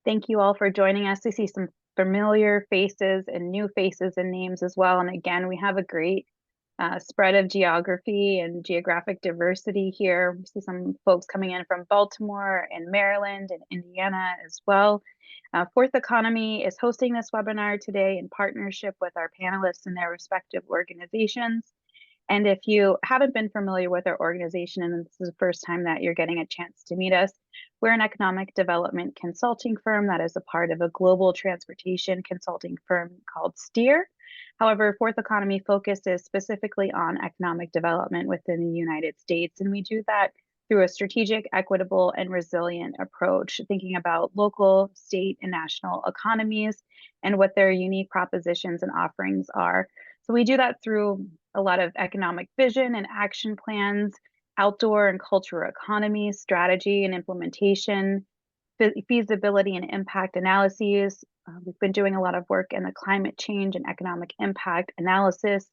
Thank you all for joining us. We see some familiar faces and new faces and names as well. And again, we have a great spread of geography and geographic diversity here. We see some folks coming in from Baltimore and Maryland and Indiana as well. Fourth Economy is hosting this webinar today in partnership with our panelists and their respective organizations. And if you haven't been familiar with our organization and this is the first time that you're getting a chance to meet us, we're an economic development consulting firm that is a part of a global transportation consulting firm called Steer. However, Fourth Economy focuses specifically on economic development within the United States, and we do that through a strategic, equitable, and resilient approach, thinking about local, state, and national economies and what their unique propositions and offerings are. So we do that through a lot of economic vision and action plans, outdoor and cultural economy, strategy and implementation, feasibility and impact analyses. We've been doing a lot of work in the climate change and economic impact analysis,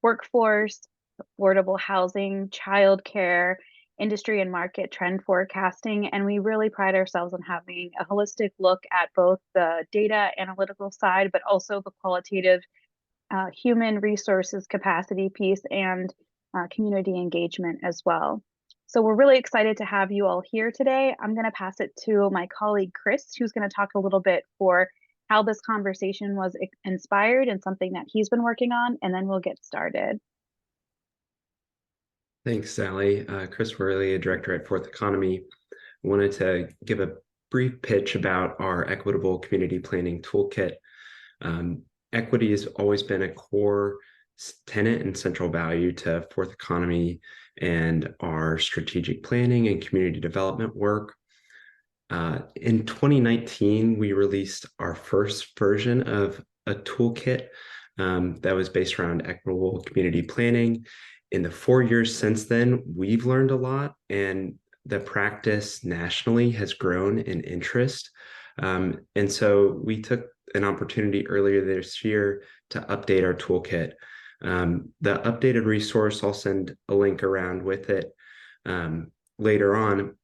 workforce, affordable housing, childcare, industry and market trend forecasting. And we really pride ourselves on having a holistic look at both the data analytical side, but also the qualitative human resources capacity piece and community engagement as well. So we're really excited to have you all here today. I'm going to pass it to my colleague, Chris, who's going to talk a little bit for how this conversation was inspired and something that he's been working on, and then we'll get started. Thanks, Sally. Chris Worley, a director at Fourth Economy. I wanted to give a brief pitch about our Equitable Community Planning Toolkit. Equity has always been a core tenet and central value to Fourth Economy and our strategic planning and community development work. In 2019, we released our first version of a toolkit that was based around equitable community planning. In the 4 years since then, we've learned a lot, and the practice nationally has grown in interest. And so we took an opportunity earlier this year to update our toolkit. The updated resource, I'll send a link around with it later on,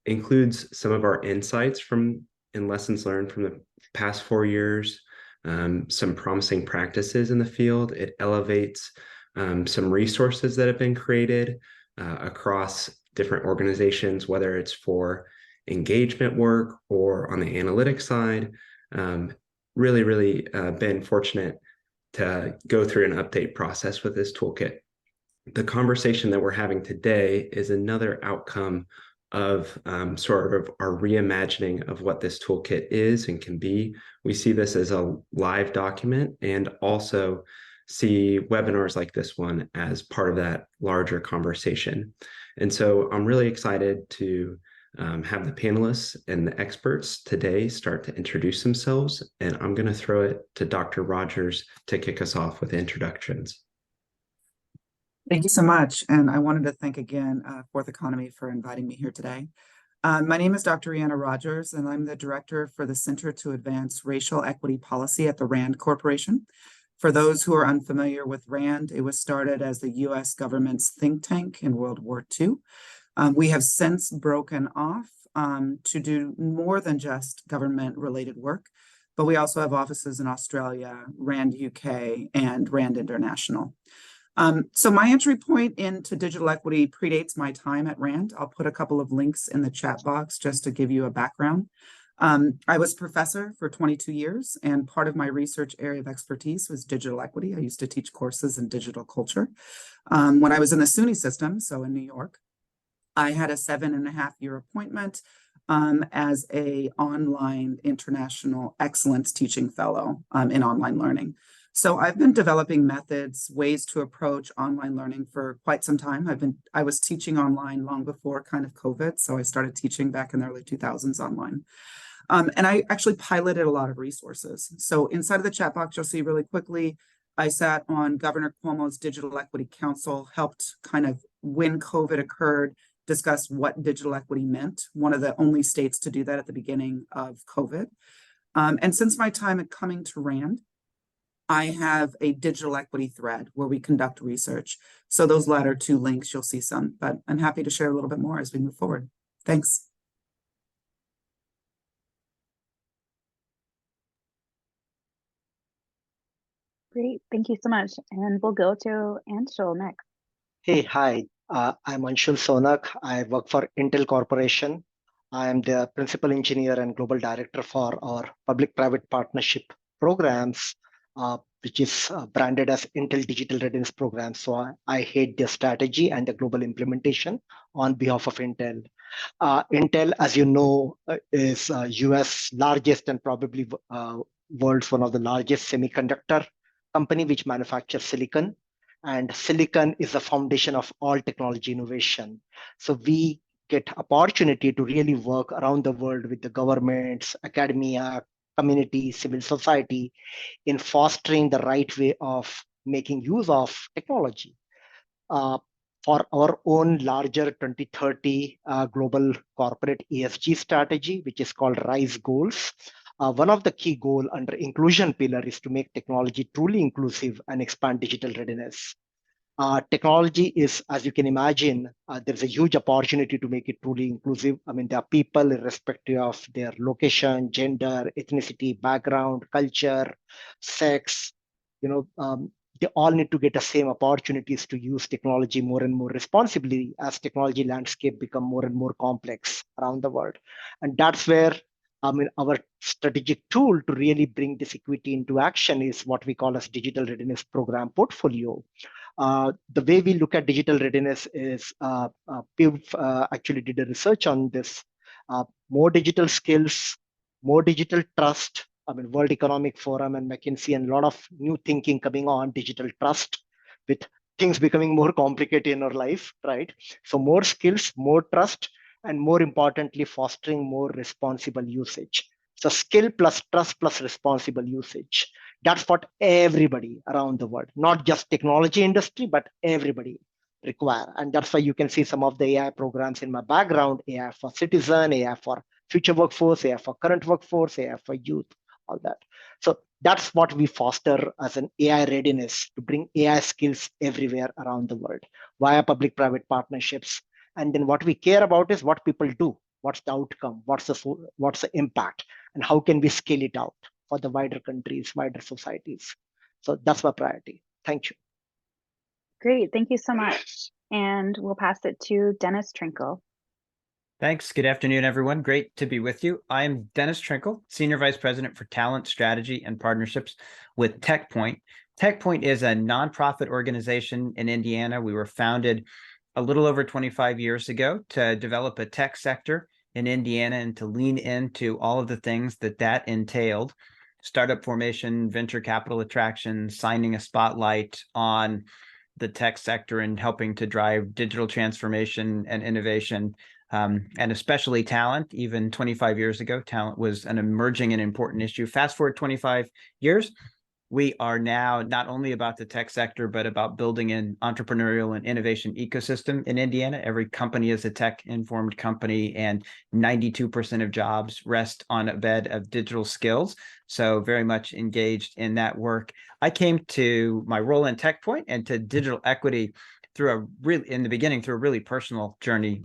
includes some of our insights and lessons learned from the past 4 years, some promising practices in the field. It elevates some resources that have been created across different organizations, whether it's for engagement work or on the analytics side. Really been fortunate to go through an update process with this toolkit. The conversation that we're having today is another outcome of sort of our reimagining of what this toolkit is and can be. We see this as a live document and also see webinars like this one as part of that larger conversation. And so I'm really excited to have the panelists and the experts today start to introduce themselves. And I'm going to throw it to Dr. Rogers to kick us off with introductions. Thank you so much. And I wanted to thank again Fourth Economy for inviting me here today. My name is Dr. Rihanna Rogers, and I'm the director for the Center to Advance Racial Equity Policy at the RAND Corporation. For those who are unfamiliar with RAND, it was started as the US government's think tank in World War II. We have since broken off to do more than just government-related work, but we also have offices in Australia, RAND UK, and RAND International. So my entry point into digital equity predates my time at RAND. I'll put a couple of links in the chat box just to give you a background. I was professor for 22 years, and part of my research area of expertise was digital equity. I used to teach courses in digital culture. When I was in the SUNY system, so in New York, I had a 7.5-year appointment as a online international excellence teaching fellow in online learning. So I've been developing methods, ways to approach online learning for quite some time. I was teaching online long before kind of COVID, so I started teaching back in the early 2000s online. And I actually piloted a lot of resources. So inside of the chat box, you'll see really quickly, I sat on Governor Cuomo's Digital Equity Council, helped kind of when COVID occurred, discuss what digital equity meant, one of the only states to do that at the beginning of COVID. And since my time at coming to RAND, I have a digital equity thread where we conduct research. So those latter two links, you'll see some, but I'm happy to share a little bit more as we move forward. Thanks. Great. Thank you so much. And we'll go to Anshul next. Hey, hi. I'm Anshul Sonak. I work for Intel Corporation. I am the principal engineer and global director for our public-private partnership programs, which is branded as Intel Digital Readiness Program. So I head the strategy and the global implementation on behalf of Intel. Intel, as you know, is US largest and probably world's one of the largest semiconductor company which manufactures silicon. And silicon is the foundation of all technology innovation. So we get opportunity to really work around the world with the governments, academia, community, civil society in fostering the right way of making use of technology. For our own larger 2030 global corporate ESG strategy, which is called RISE goals. One of the key goals under inclusion pillar is to make technology truly inclusive and expand digital readiness. Technology is, as you can imagine, there's a huge opportunity to make it truly inclusive. I mean, there are people irrespective of their location, gender, ethnicity, background, culture, sex, they all need to get the same opportunities to use technology more and more responsibly as technology landscape become more and more complex around the world. And that's where our strategic tool to really bring this equity into action is what we call as digital readiness program portfolio. The way we look at digital readiness is we've actually did a research on this. More digital skills, more digital trust. I mean, World Economic Forum and McKinsey and a lot of new thinking coming on digital trust with things becoming more complicated in our life, right? So more skills, more trust, and more importantly, fostering more responsible usage. So skill plus trust plus responsible usage. That's what everybody around the world, not just technology industry, but everybody require. And that's why you can see some of the AI programs in my background, AI for citizen, AI for future workforce, AI for current workforce, AI for youth, all that. So that's what we foster as an AI readiness to bring AI skills everywhere around the world via public-private partnerships. And then what we care about is what people do, what's the outcome, what's the impact, and how can we scale it out for the wider countries, wider societies. So that's my priority. Thank you. Great. Thank you so much. And we'll pass it to Dennis Trinkle. Thanks. Good afternoon, everyone. Great to be with you. I'm Dennis Trinkle, Senior Vice President for Talent Strategy and Partnerships with TechPoint. TechPoint is a nonprofit organization in Indiana. We were founded a little over 25 years ago to develop a tech sector in Indiana and to lean into all of the things that entailed: startup formation, venture capital attraction, signing a spotlight on the tech sector and helping to drive digital transformation and innovation. And especially talent. Even 25 years ago, talent was an emerging and important issue. Fast forward 25 years, we are now not only about the tech sector, but about building an entrepreneurial and innovation ecosystem in Indiana. Every company is a tech-informed company, and 92% of jobs rest on a bed of digital skills. So very much engaged in that work. I came to my role in TechPoint and to digital equity in the beginning through a really personal journey.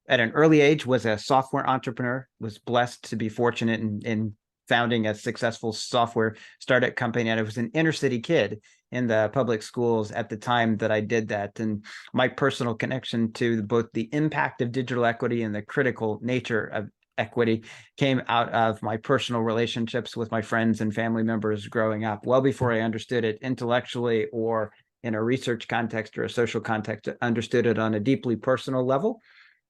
At an early age, was a software entrepreneur, was blessed to be fortunate in founding a successful software startup company. And I was an inner city kid in the public schools at the time that I did that. And my personal connection to both the impact of digital equity and the critical nature of equity came out of my personal relationships with my friends and family members growing up. Well before I understood it intellectually or in a research context or a social context, I understood it on a deeply personal level.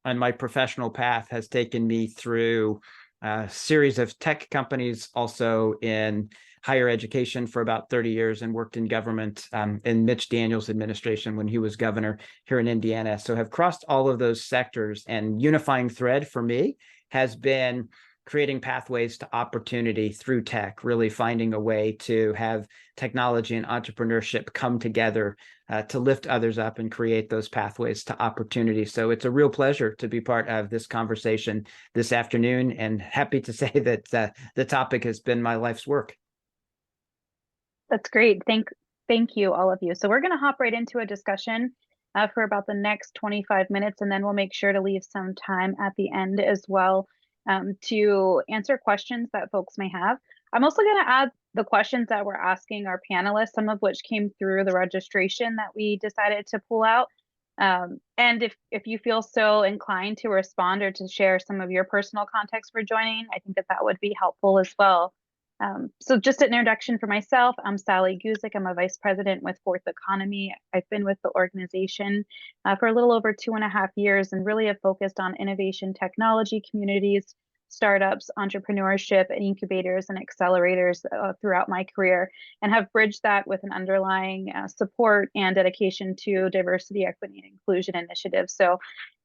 And my professional path has taken me through a series of tech companies, also in higher education for about 30 years, and worked in government in Mitch Daniels' administration when he was governor here in Indiana. So have crossed all of those sectors, and unifying thread for me has been creating pathways to opportunity through tech, really finding a way to have technology and entrepreneurship come together to lift others up and create those pathways to opportunity. So it's a real pleasure to be part of this conversation this afternoon, and happy to say that the topic has been my life's work. That's great. Thank you, all of you. So we're going to hop right into a discussion for about the next 25 minutes, and then we'll make sure to leave some time at the end as well to answer questions that folks may have. I'm also going to add the questions that we're asking our panelists, some of which came through the registration that we decided to pull out. And if you feel so inclined to respond or to share some of your personal context for joining, I think that would be helpful as well. So just an introduction for myself, I'm Sally Guzik. I'm a vice president with Fourth Economy. I've been with the organization for a little over 2.5 years and really have focused on innovation technology communities, startups, entrepreneurship, and incubators and accelerators throughout my career, and have bridged that with an underlying support and dedication to diversity, equity, and inclusion initiatives. So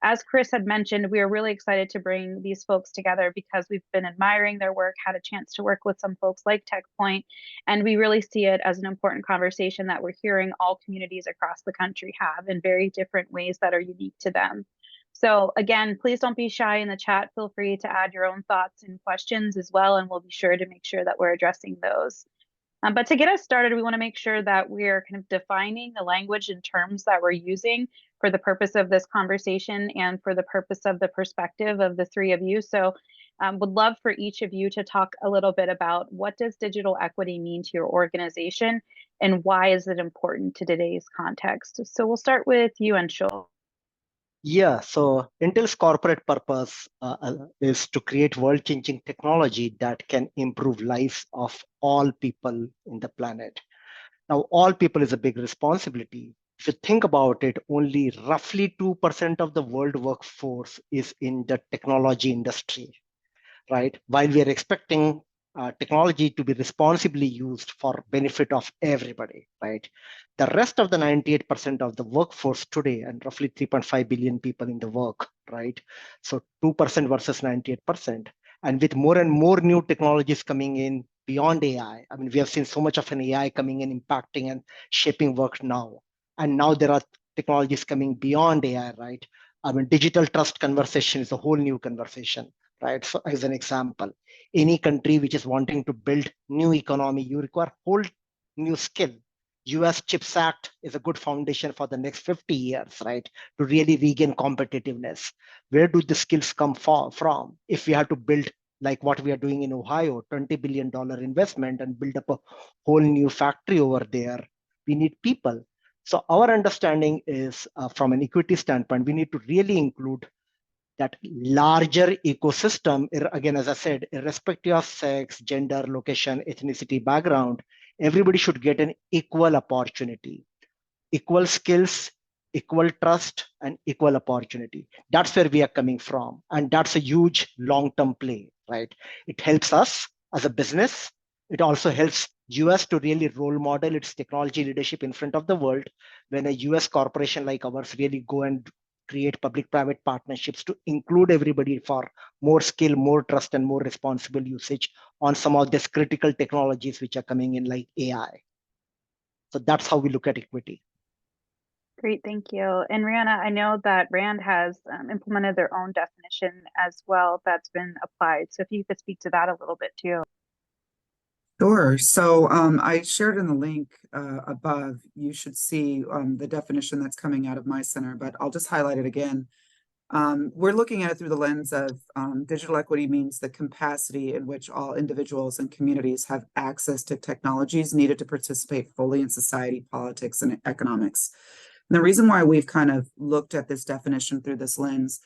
as Chris had mentioned, we are really excited to bring these folks together because we've been admiring their work, had a chance to work with some folks like TechPoint, and we really see it as an important conversation that we're hearing all communities across the country have in very different ways that are unique to them. So again, please don't be shy in the chat. Feel free to add your own thoughts and questions as well, and we'll be sure to make sure that we're addressing those. But to get us started, we want to make sure that we're kind of defining the language and terms that we're using for the purpose of this conversation and for the purpose of the perspective of the three of you. So would love for each of you to talk a little bit about what does digital equity mean to your organization and why is it important to today's context? So we'll start with you, Anshul. Yeah, so Intel's corporate purpose is to create world-changing technology that can improve lives of all people in the planet. Now, all people is a big responsibility. If you think about it, only roughly 2% of the world workforce is in the technology industry, right? While we are expecting technology to be responsibly used for benefit of everybody, right? The rest of the 98% of the workforce today, and roughly 3.5 billion people in the work, right? So 2% versus 98%. And with more and more new technologies coming in beyond AI, I mean, we have seen so much of an AI coming in, impacting and shaping work now. And now there are technologies coming beyond AI, right? I mean, digital trust conversation is a whole new conversation, right? So as an example, any country which is wanting to build new economy, you require whole new skill. US CHIPS Act is a good foundation for the next 50 years, right? To really regain competitiveness. Where do the skills come from? If we have to build like what we are doing in Ohio, $20 billion investment and build up a whole new factory over there, we need people. So our understanding is from an equity standpoint, we need to really include that larger ecosystem, again, as I said, irrespective of sex, gender, location, ethnicity, background, everybody should get an equal opportunity, equal skills, equal trust, and equal opportunity. That's where we are coming from. And that's a huge long-term play, right? It helps us as a business. It also helps US to really role model its technology leadership in front of the world. When a US corporation like ours really go and create public-private partnerships to include everybody for more skill, more trust, and more responsible usage on some of these critical technologies which are coming in like AI. So that's how we look at equity. Great, thank you. And Rihanna, I know that RAND has implemented their own definition as well that's been applied. So if you could speak to that a little bit too. Sure. So I shared in the link above, you should see the definition that's coming out of my center, but I'll just highlight it again. We're looking at it through the lens of digital equity means the capacity in which all individuals and communities have access to technologies needed to participate fully in society, politics, and economics. And the reason why we've kind of looked at this definition through this lens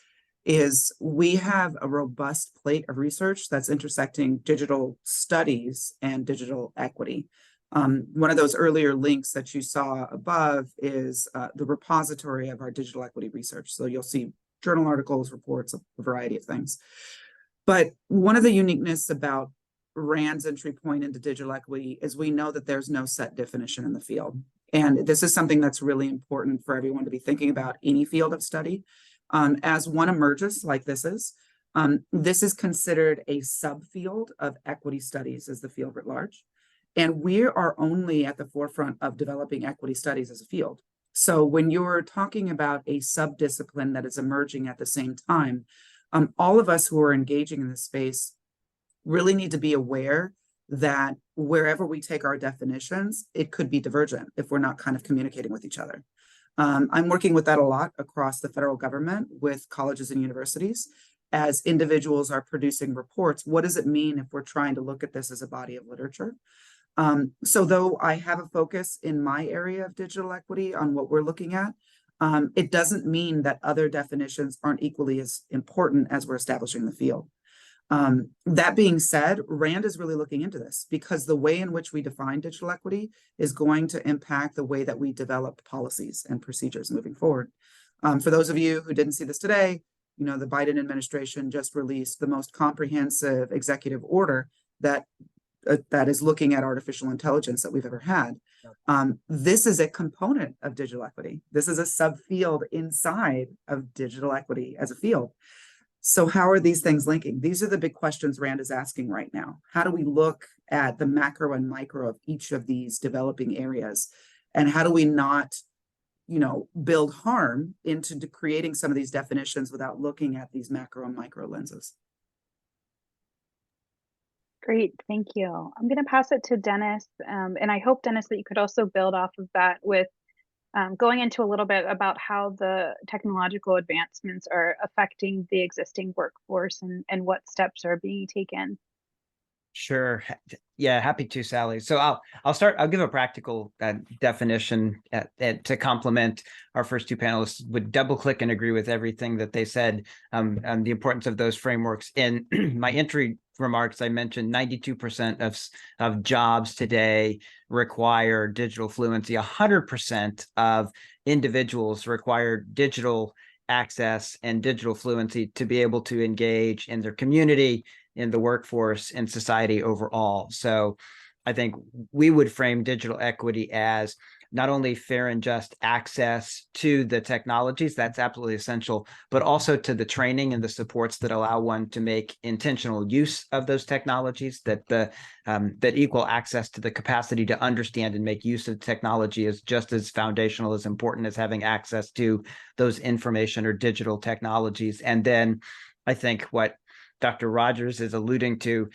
is we have a robust plate of research that's intersecting digital studies and digital equity. One of those earlier links that you saw above is the repository of our digital equity research. So you'll see journal articles, reports, a variety of things. But one of the uniqueness about RAND's entry point into digital equity is we know that there's no set definition in the field. And this is something that's really important for everyone to be thinking about any field of study. As one emerges, like this is considered a subfield of equity studies as the field at large. And we are only at the forefront of developing equity studies as a field. So when you're talking about a subdiscipline that is emerging at the same time, all of us who are engaging in this space really need to be aware that wherever we take our definitions, it could be divergent if we're not kind of communicating with each other. I'm working with that a lot across the federal government with colleges and universities. As individuals are producing reports, what does it mean if we're trying to look at this as a body of literature? So though I have a focus in my area of digital equity on what we're looking at, it doesn't mean that other definitions aren't equally as important as we're establishing the field. That being said, RAND is really looking into this because the way in which we define digital equity is going to impact the way that we develop policies and procedures moving forward. For those of you who didn't see this today, you know, the Biden administration just released the most comprehensive executive order that is looking at artificial intelligence that we've ever had. This is a component of digital equity. This is a subfield inside of digital equity as a field. So how are these things linking? These are the big questions RAND is asking right now. How do we look at the macro and micro of each of these developing areas? And how do we not, you know, build harm into creating some of these definitions without looking at these macro and micro lenses? Great, thank you. I'm going to pass it to Dennis. And I hope, Dennis, that you could also build off of that with going into a little bit about how the technological advancements are affecting the existing workforce and what steps are being taken. Sure. Yeah, happy to, Sally. So I'll give a practical definition to complement our first two panelists. Would double click and agree with everything that they said, and the importance of those frameworks. In my entry remarks, I mentioned 92% of jobs today require digital fluency. 100% of individuals require digital access and digital fluency to be able to engage in their community, in the workforce, and society overall. So I think we would frame digital equity as not only fair and just access to the technologies, that's absolutely essential, but also to the training and the supports that allow one to make intentional use of those technologies, that equal access to the capacity to understand and make use of technology is just as foundational, as important as having access to those information or digital technologies. And then I think what Dr. Rogers is alluding to,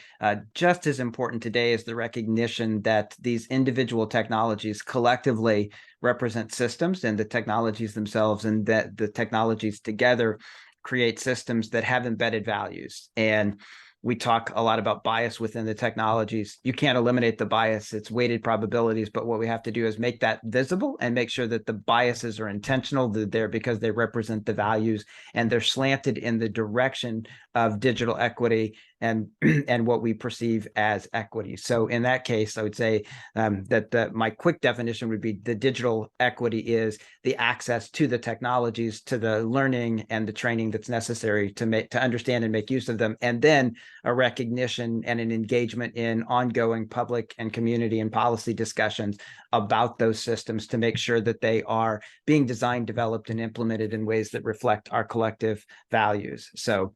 just as important today is the recognition that these individual technologies collectively represent systems, and the technologies themselves and that the technologies together create systems that have embedded values. And we talk a lot about bias within the technologies. You can't eliminate the bias, it's weighted probabilities, but what we have to do is make that visible and make sure that the biases are intentional. They're there because they represent the values and they're slanted in the direction of digital equity and what we perceive as equity. So in that case, I would say that my quick definition would be the digital equity is the access to the technologies, to the learning and the training that's necessary to understand and make use of them, and then a recognition and an engagement in ongoing public and community and policy discussions about those systems to make sure that they are being designed, developed, and implemented in ways that reflect our collective values. So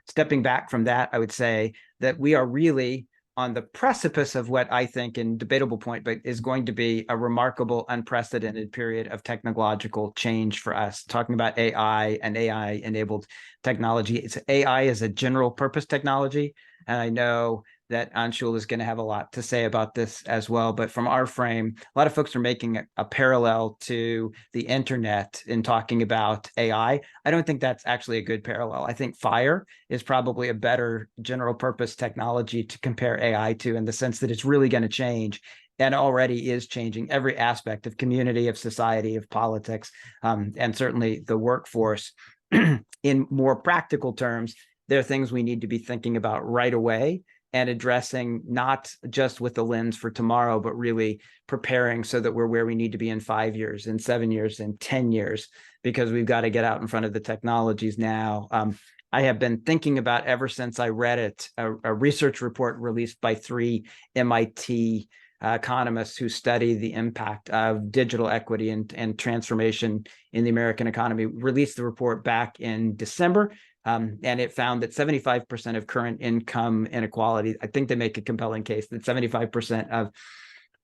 stepping back from that, I would say that we are really on the precipice of what I think, in debatable point, but is going to be a remarkable, unprecedented period of technological change for us. Talking about AI and AI-enabled technology. AI is a general purpose technology, and I know that Anshul is going to have a lot to say about this as well. But from our frame, a lot of folks are making a parallel to the internet in talking about AI. I don't think that's actually a good parallel. I think fire is probably a better general purpose technology to compare AI to, in the sense that it's really going to change and already is changing every aspect of community, of society, of politics, and certainly the workforce. In more practical terms, there are things we need to be thinking about right away and addressing, not just with the lens for tomorrow, but really preparing so that we're where we need to be in 5 years, in 7 years, in 10 years, because we've got to get out in front of the technologies now. I have been thinking about, ever since I read it, a research report released by 3 MIT economists who study the impact of digital equity and transformation in the American economy, released the report back in December. And it found that 75% of current income inequality, I think they make a compelling case that 75% of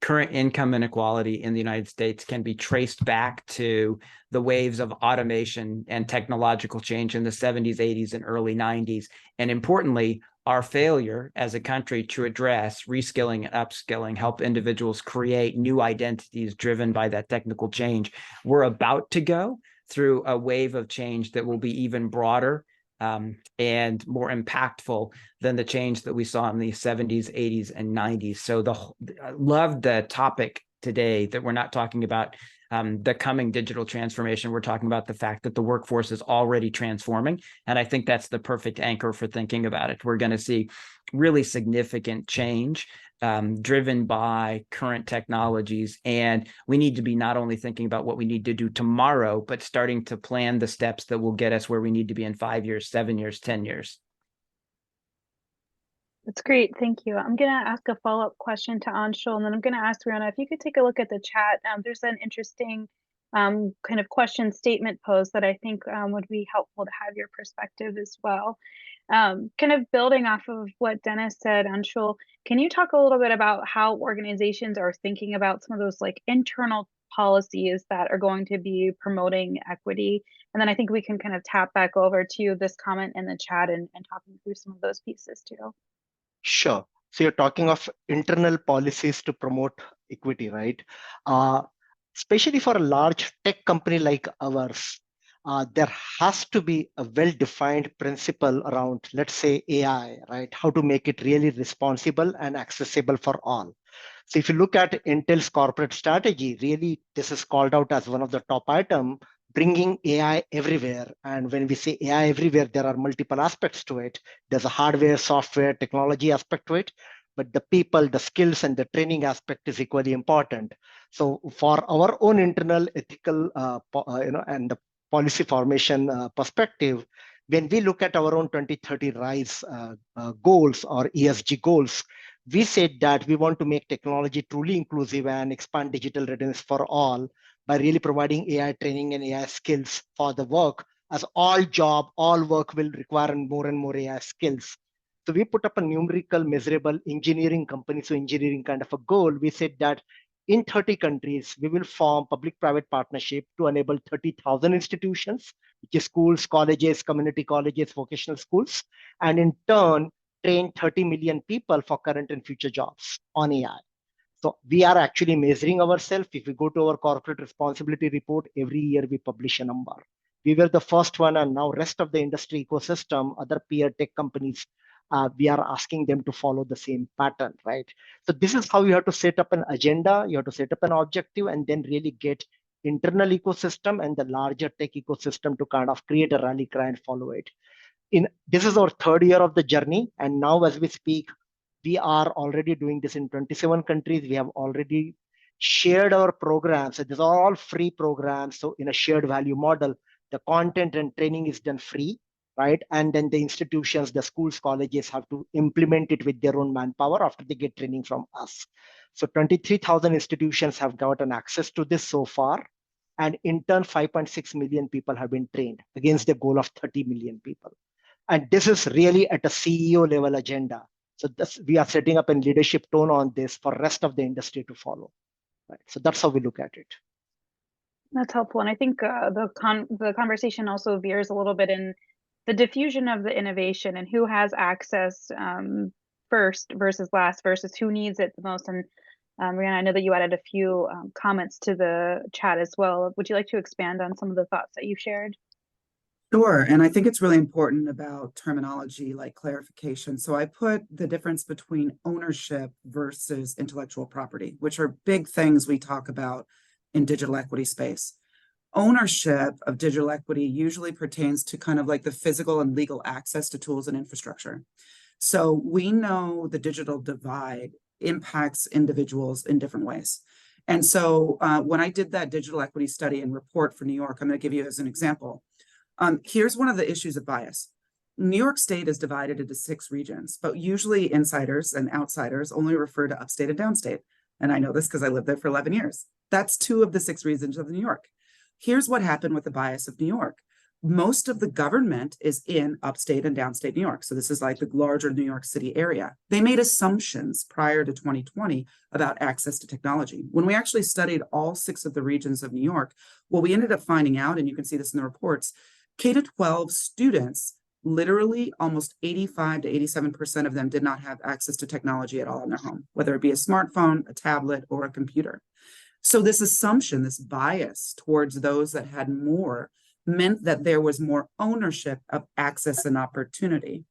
current income inequality in the United States can be traced back to the waves of automation and technological change in the 70s, 80s, and early 90s. And importantly, our failure as a country to address reskilling and upskilling, help individuals create new identities driven by that technical change. We're about to go through a wave of change that will be even broader and more impactful than the change that we saw in the 70s, 80s, and 90s. So I love the topic today that we're not talking about the coming digital transformation. We're talking about the fact that the workforce is already transforming. And I think that's the perfect anchor for thinking about it. We're going to see really significant change driven by current technologies. And we need to be not only thinking about what we need to do tomorrow, but starting to plan the steps that will get us where we need to be in 5 years, 7 years, 10 years. That's great. Thank you. I'm going to ask a follow-up question to Anshul, and then I'm going to ask Rihanna, if you could take a look at the chat. There's an interesting kind of question statement pose that I think would be helpful to have your perspective as well. Kind of building off of what Dennis said, Anshul, can you talk a little bit about how organizations are thinking about some of those like internal policies that are going to be promoting equity? And then I think we can kind of tap back over to this comment in the chat and talking through some of those pieces too. Sure. So you're talking of internal policies to promote equity, right? Especially for a large tech company like ours, there has to be a well-defined principle around, let's say, AI, right? How to make it really responsible and accessible for all. So if you look at Intel's corporate strategy, really, this is called out as one of the top items, bringing AI everywhere. And when we say AI everywhere, there are multiple aspects to it. There's a hardware, software, technology aspect to it, but the people, the skills, and the training aspect is equally important. So for our own internal ethical, and the policy formation perspective, when we look at our own 2030 RISE goals or ESG goals, we said that we want to make technology truly inclusive and expand digital readiness for all by really providing AI training and AI skills for the work, as all work will require more and more AI skills. So we put up a numerical, measurable engineering company, so engineering kind of a goal. We said that in 30 countries, we will form public-private partnership to enable 30,000 institutions, which is schools, colleges, community colleges, vocational schools, and in turn, train 30 million people for current and future jobs on AI. So we are actually measuring ourselves. If we go to our corporate responsibility report, every year we publish a number. We were the first one, and now rest of the industry ecosystem, other peer tech companies, we are asking them to follow the same pattern, right? So this is how you have to set up an agenda, you have to set up an objective, and then really get internal ecosystem and the larger tech ecosystem to kind of create a rally cry and follow it. This is our 3rd year of the journey, and now as we speak, we are already doing this in 27 countries. We have already shared our programs. So these are all free programs. So in a shared value model, the content and training is done free, right? And then the institutions, the schools, colleges have to implement it with their own manpower after they get training from us. So 23,000 institutions have gotten access to this so far. And in turn, 5.6 million people have been trained against the goal of 30 million people. And this is really at a CEO level agenda. So we are setting up a leadership tone on this for rest of the industry to follow. Right? So that's how we look at it. That's helpful. And I think the conversation also veers a little bit in the diffusion of the innovation and who has access first versus last versus who needs it the most. And Rihanna, I know that you added a few comments to the chat as well. Would you like to expand on some of the thoughts that you shared? Sure. And I think it's really important about terminology like clarification. So I put the difference between ownership versus intellectual property, which are big things we talk about in digital equity space. Ownership of digital equity usually pertains to kind of like the physical and legal access to tools and infrastructure. So we know the digital divide impacts individuals in different ways. And so when I did that digital equity study and report for New York, I'm going to give you as an example. Here's one of the issues of bias. New York State is divided into 6 regions, but usually insiders and outsiders only refer to upstate and downstate. And I know this because I lived there for 11 years. That's 2 of the 6 regions of New York. Here's what happened with the bias of New York. Most of the government is in upstate and downstate New York. So this is like the larger New York City area. They made assumptions prior to 2020 about access to technology. When we actually studied all 6 of the regions of New York, what we ended up finding out, and you can see this in the reports, K-12 students, literally almost 85 to 87% of them did not have access to technology at all in their home, whether it be a smartphone, a tablet, or a computer. So this assumption, this bias towards those that had more meant that there was more ownership of access and opportunity.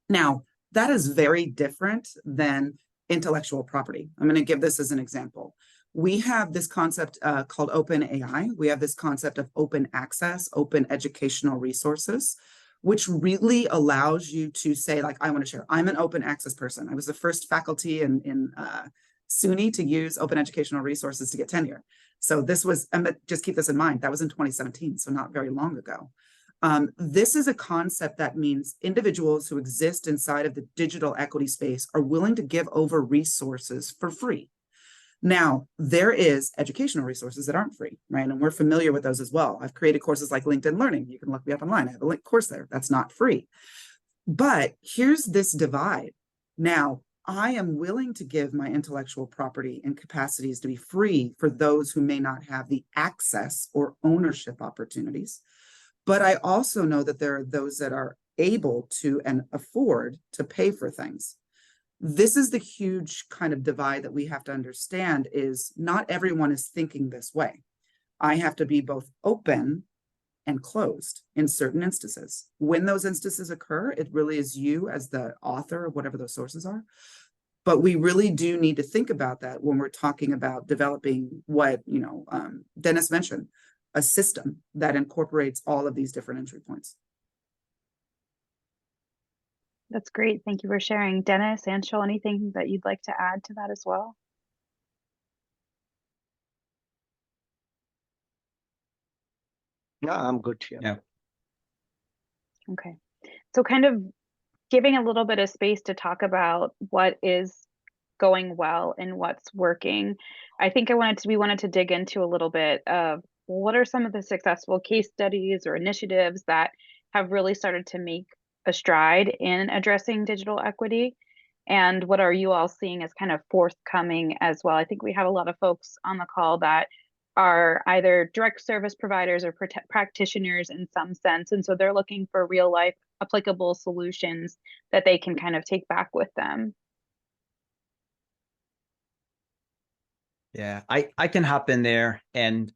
Now, that is very different than intellectual property. I'm going to give this as an example. We have this concept called open AI. We have this concept of open access, open educational resources, which really allows you to say, like, I want to share. I'm an open access person. I was the first faculty in SUNY to use open educational resources to get tenure. So this was, just keep this in mind, that was in 2017, so not very long ago. This is a concept that means individuals who exist inside of the digital equity space are willing to give over resources for free. Now, there is educational resources that aren't free, right? And we're familiar with those as well. I've created courses like LinkedIn Learning. You can look me up online. I have a link course there. That's not free. But here's this divide. Now, I am willing to give my intellectual property and capacities to be free for those who may not have the access or ownership opportunities. But I also know that there are those that are able to and afford to pay for things. This is the huge kind of divide that we have to understand, is not everyone is thinking this way. I have to be both open and closed in certain instances. When those instances occur, it really is you as the author of whatever those sources are. But we really do need to think about that when we're talking about developing what, Dennis mentioned, a system that incorporates all of these different entry points. That's great. Thank you for sharing. Dennis, Anshul, anything that you'd like to add to that as well? No, I'm good here. Yeah. Okay. So kind of giving a little bit of space to talk about what is going well and what's working. I think we wanted to dig into a little bit of what are some of the successful case studies or initiatives that have really started to make a stride in addressing digital equity, and what are you all seeing as kind of forthcoming as well? I think we have a lot of folks on the call that are either direct service providers or practitioners in some sense, and so they're looking for real life applicable solutions that they can kind of take back with them. Yeah, I can hop in there and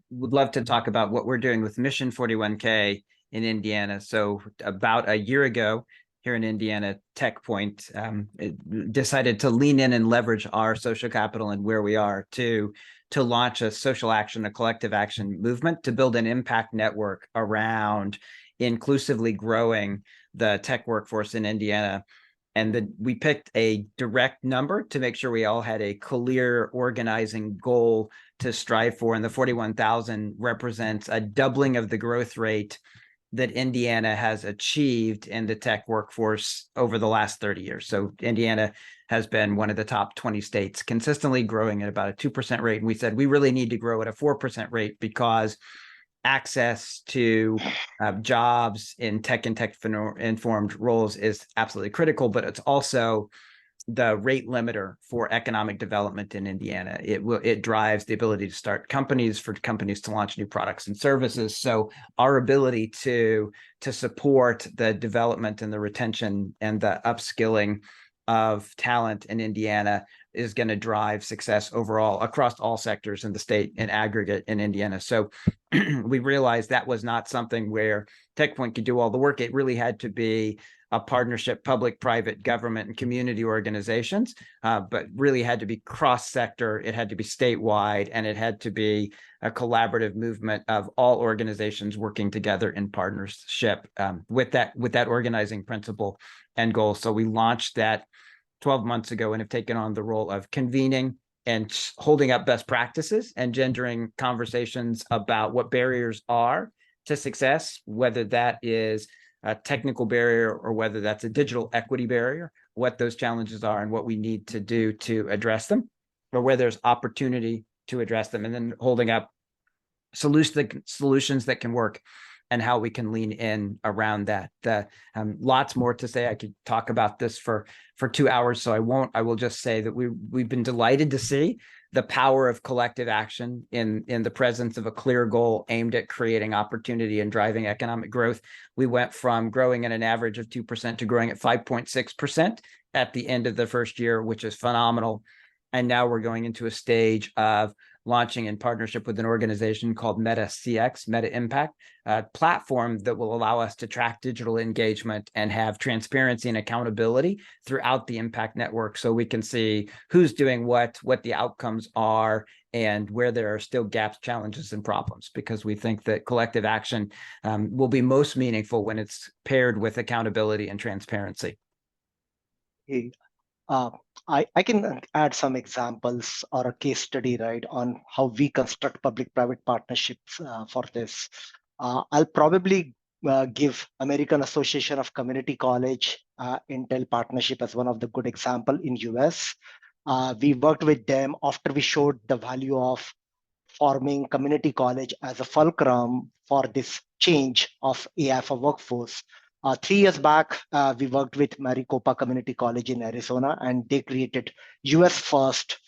would love to talk about what we're doing with Mission 41K in Indiana. So about a year ago here in Indiana, TechPoint decided to lean in and leverage our social capital and where we are to launch a social action, a collective action movement to build an impact network around inclusively growing the tech workforce in Indiana. And then we picked a direct number to make sure we all had a clear organizing goal to strive for. And the 41,000 represents a doubling of the growth rate that Indiana has achieved in the tech workforce over the last 30 years. So Indiana has been one of the top 20 states, consistently growing at about a 2% rate. And we said we really need to grow at a 4% rate because access to jobs in tech and tech-informed roles is absolutely critical, but it's also the rate limiter for economic development in Indiana. It drives the ability to start companies, for companies to launch new products and services. So our ability to support the development and the retention and the upskilling of talent in Indiana is going to drive success overall across all sectors in the state in aggregate in Indiana. So we realized that was not something where TechPoint could do all the work. It really had to be a partnership, public, private, government, and community organizations, but really had to be cross-sector. It had to be statewide, and it had to be a collaborative movement of all organizations working together in partnership with that organizing principle and goal. So we launched that 12 months ago and have taken on the role of convening and holding up best practices and gendering conversations about what barriers are to success, whether that is a technical barrier or whether that's a digital equity barrier, what those challenges are and what we need to do to address them, or where there's opportunity to address them, and then holding up solutions that can work and how we can lean in around that. Lots more to say. I could talk about this for 2 hours, so I won't. I will just say that we've been delighted to see the power of collective action in the presence of a clear goal aimed at creating opportunity and driving economic growth. We went from growing at an average of 2% to growing at 5.6% at the end of the first year, which is phenomenal. And now we're going into a stage of launching in partnership with an organization called Meta CX, Meta Impact, a platform that will allow us to track digital engagement and have transparency and accountability throughout the impact network, so we can see who's doing what the outcomes are, and where there are still gaps, challenges, and problems, because we think that collective action will be most meaningful when it's paired with accountability and transparency. Hey, I can add some examples or a case study, right, on how we construct public-private partnerships for this. I'll probably give American Association of Community College Intel partnership as one of the good example in US. We worked with them after we showed the value of forming community college as a fulcrum for this change of AI for workforce. 3 years back, we worked with Maricopa Community College in Arizona, and they created US first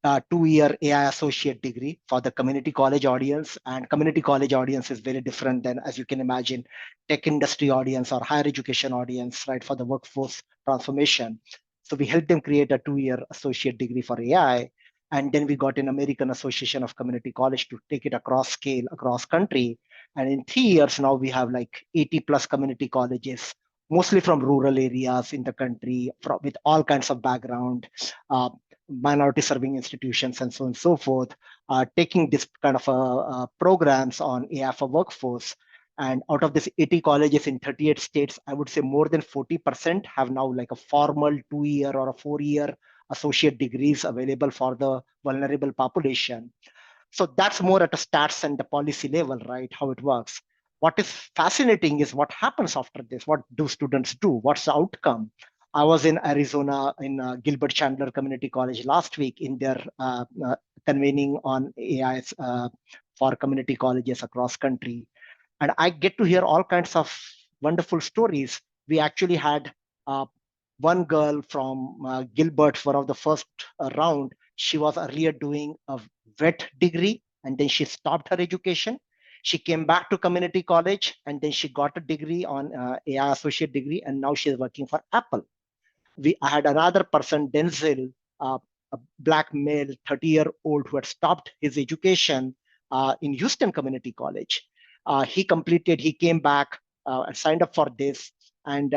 2-year AI associate degree for the community college audience. And community college audience is very different than, as you can imagine, tech industry audience or higher education audience, right, for the workforce transformation. So we helped them create a 2-year associate degree for AI. And then we got an American Association of Community College to take it across scale, across country. And in 3 years now, we have like 80 plus community colleges, mostly from rural areas in the country, with all kinds of background, minority serving institutions, and so on and so forth, taking this kind of programs on AI for workforce. And out of these 80 colleges in 38 states, I would say more than 40% have now like a formal 2-year or a 4-year associate degrees available for the vulnerable population. So that's more at a stats and the policy level, right? How it works. What is fascinating is what happens after this. What do students do? What's the outcome? I was in Arizona in Gilbert Chandler Community College last week in their convening on AI for community colleges across country. And I get to hear all kinds of wonderful stories. We actually had one girl from Gilbert for the first round. She was earlier doing a vet degree, and then she stopped her education. She came back to community college, and then she got a degree on AI associate degree, and now she's working for Apple. I had another person, Denzel, a Black male, 30-year-old who had stopped his education in Houston Community College. He came back and signed up for this, and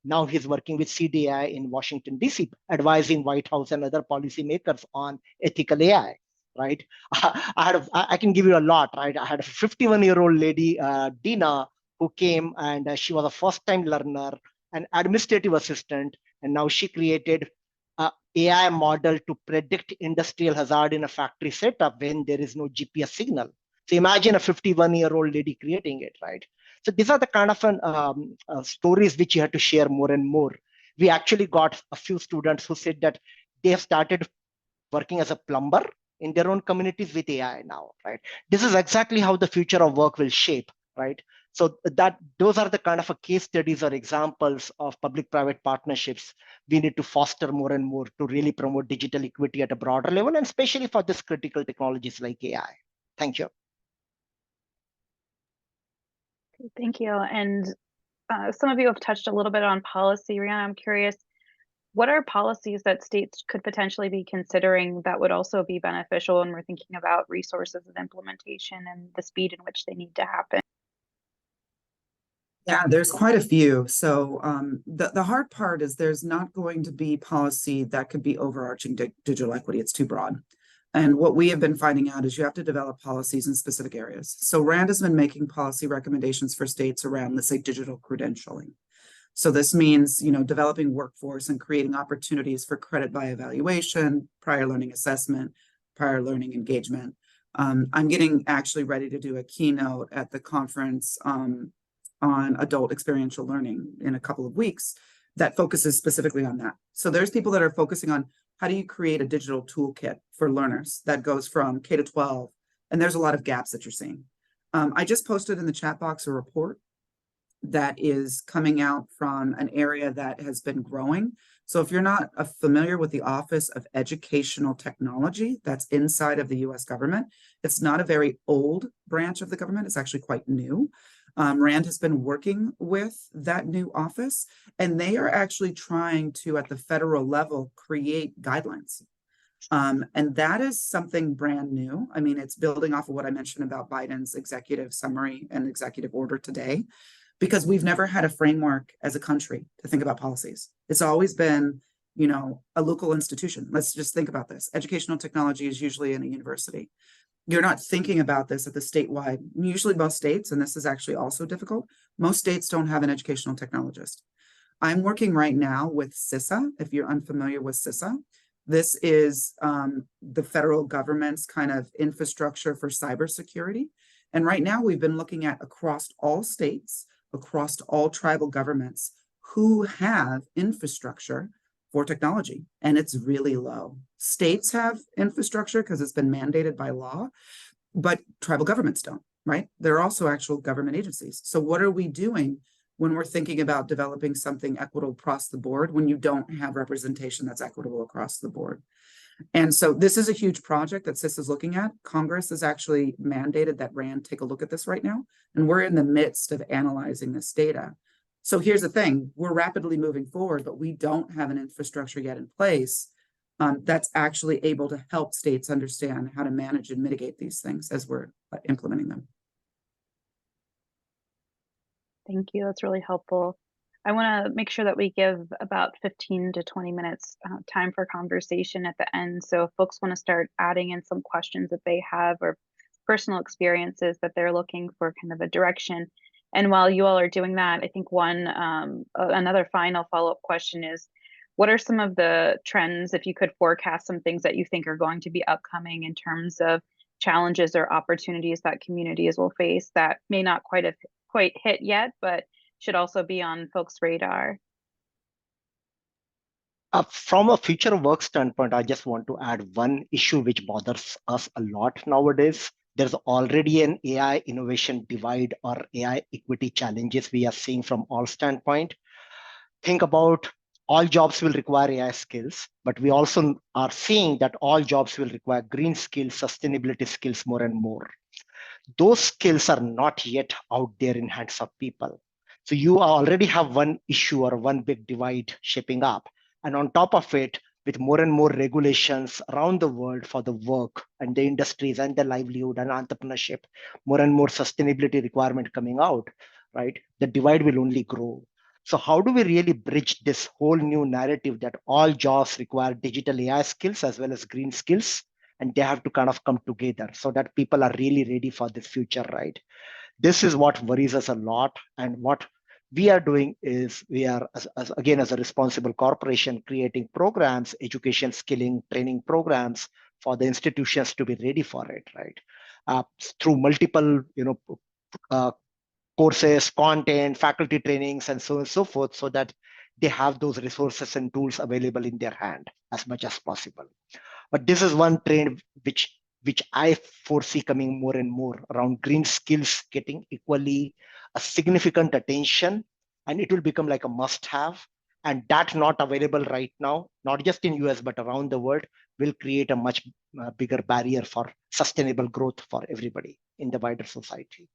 now he's working with CDI in Washington, D.C., advising White House and other policymakers on ethical AI, right? I can give you a lot, right? I had a 51-year-old lady, Dina, who came, and she was a first-time learner, an administrative assistant, and now she created an AI model to predict industrial hazard in a factory setup when there is no GPS signal. So imagine a 51-year-old lady creating it, right? So these are the kind of stories which you have to share more and more. We actually got a few students who said that they have started working as a plumber in their own communities with AI now, right? This is exactly how the future of work will shape, right? So those are the kind of case studies or examples of public-private partnerships we need to foster more and more to really promote digital equity at a broader level, and especially for this critical technologies like AI. Thank you. Thank you. And some of you have touched a little bit on policy. Rihanna, I'm curious, what are policies that states could potentially be considering that would also be beneficial when we're thinking about resources and implementation and the speed in which they need to happen? Yeah, there's quite a few. So the hard part is there's not going to be policy that could be overarching digital equity. It's too broad. And what we have been finding out is you have to develop policies in specific areas. So RAND has been making policy recommendations for states around, let's say, digital credentialing. So this means, developing workforce and creating opportunities for credit by evaluation, prior learning assessment, prior learning engagement. I'm getting actually ready to do a keynote at the conference on adult experiential learning in a couple of weeks that focuses specifically on that. So there's people that are focusing on how do you create a digital toolkit for learners that goes from K to 12, and there's a lot of gaps that you're seeing. I just posted in the chat box a report that is coming out from an area that has been growing. So if you're not familiar with the Office of Educational Technology, that's inside of the US government, it's not a very old branch of the government, it's actually quite new. RAND has been working with that new office, and they are actually trying to, at the federal level, create guidelines. And that is something brand new. I mean, it's building off of what I mentioned about Biden's executive summary and executive order today, because we've never had a framework as a country to think about policies. It's always been, you know, a local institution. Let's just think about this. Educational technology is usually in a university. You're not thinking about this at the statewide. Usually most states, and this is actually also difficult, most states don't have an educational technologist. I'm working right now with CISA, if you're unfamiliar with CISA. This is the federal government's kind of infrastructure for cybersecurity. And right now we've been looking at across all states, across all tribal governments who have infrastructure for technology, and it's really low. States have infrastructure because it's been mandated by law, but tribal governments don't, right? They're also actual government agencies. So what are we doing when we're thinking about developing something equitable across the board when you don't have representation that's equitable across the board? And so this is a huge project that CIS is looking at. Congress has actually mandated that RAND take a look at this right now, and we're in the midst of analyzing this data. So here's the thing, we're rapidly moving forward, but we don't have an infrastructure yet in place that's actually able to help states understand how to manage and mitigate these things as we're implementing them. Thank you. That's really helpful. I want to make sure that we give about 15 to 20 minutes time for conversation at the end. So if folks want to start adding in some questions that they have or personal experiences that they're looking for kind of a direction. And while you all are doing that, I think another final follow-up question is, what are some of the trends, if you could forecast some things that you think are going to be upcoming in terms of challenges or opportunities that communities will face that may not quite hit yet, but should also be on folks' radar? From a future work standpoint, I just want to add one issue which bothers us a lot nowadays. There's already an AI innovation divide or AI equity challenges we are seeing from all standpoint. Think about all jobs will require AI skills, but we also are seeing that all jobs will require green skills, sustainability skills more and more. Those skills are not yet out there in hands of people. So you already have one issue or one big divide shaping up. And on top of it, with more and more regulations around the world for the work and the industries and the livelihood and entrepreneurship, more and more sustainability requirement coming out, right? The divide will only grow. So how do we really bridge this whole new narrative that all jobs require digital AI skills as well as green skills, and they have to kind of come together so that people are really ready for the future, right? This is what worries us a lot. And what we are doing is we are, as a responsible corporation, creating programs, education, skilling, training programs for the institutions to be ready for it, right? Through multiple, courses, content, faculty trainings, and so on and so forth, so that they have those resources and tools available in their hand as much as possible. But this is one trend which I foresee coming more and more around green skills getting equally a significant attention, and it will become like a must-have. And that not available right now, not just in US, but around the world, will create a much bigger barrier for sustainable growth for everybody in the wider society.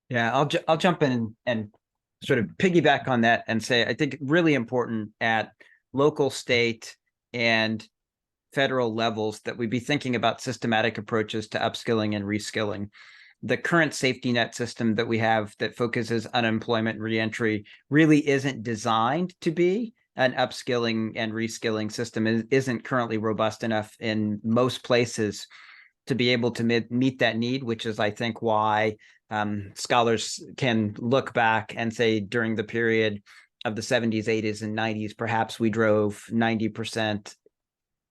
Yeah, I'll jump in and sort of piggyback on that and say, I think really important at local, state, and federal levels that we be thinking about systematic approaches to upskilling and reskilling. The current safety net system that we have that focuses on unemployment and reentry really isn't designed to be an upskilling and reskilling system. It isn't currently robust enough in most places to be able to meet that need, which is, I think, why scholars can look back and say during the period of the 70s, 80s, and 90s, perhaps we drove 90%,